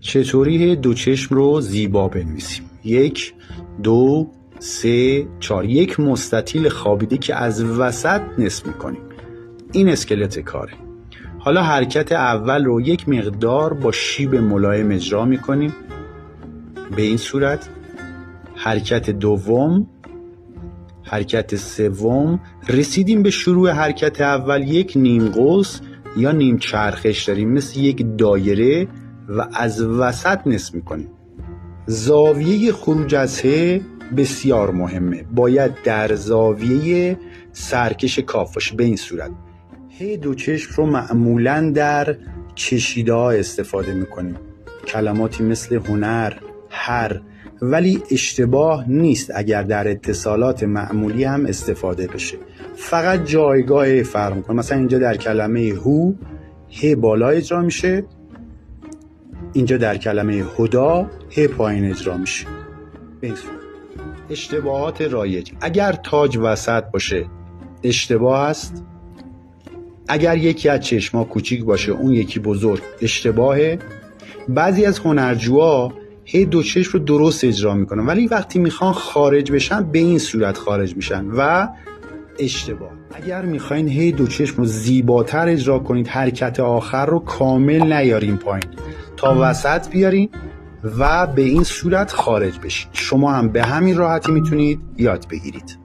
چطوری دو چشم رو زیبا بنویسیم؟ 1 2 3 4. یک مستطیل خوابیده که از وسط نصف میکنیم. این اسکلت کاره. حالا حرکت اول رو یک مقدار با شیب ملایم اجرا میکنیم به این صورت. حرکت دوم، حرکت سوم، رسیدیم به شروع حرکت اول یک نیم قوس یا نیم چرخش داریم مثل یک دایره و از وسط نصف میکنیم. زاویه خروج از ه بسیار مهمه، باید در زاویه سرکش کاف باشه به این صورت. ه دو چشم رو معمولا در چشیده ها استفاده میکنیم، کلماتی مثل هنر، هر، ولی اشتباه نیست اگر در اتصالات معمولی هم استفاده بشه، فقط جایگاه فرق میکنه. مثلا اینجا در کلمه هو ه بالا اجرا میشه، اینجا در کلمه هدا ه پایین اجرا میشه. اشتباهات رایج: اگر تاج وسط باشه اشتباه است، اگر یکی از چشما کوچیک باشه اون یکی بزرگ اشتباهه. بعضی از هنرجوها هی دو چشم رو درست اجرا میکنن ولی وقتی میخوان خارج بشن به این صورت خارج میشن و اشتباه. اگر میخواین هی دو چشم رو زیباتر اجرا کنید حرکت آخر رو کامل نیارین پایین تا وسط بیارین و به این صورت خارج بشین. شما هم به همین راحتی میتونید یاد بگیرید.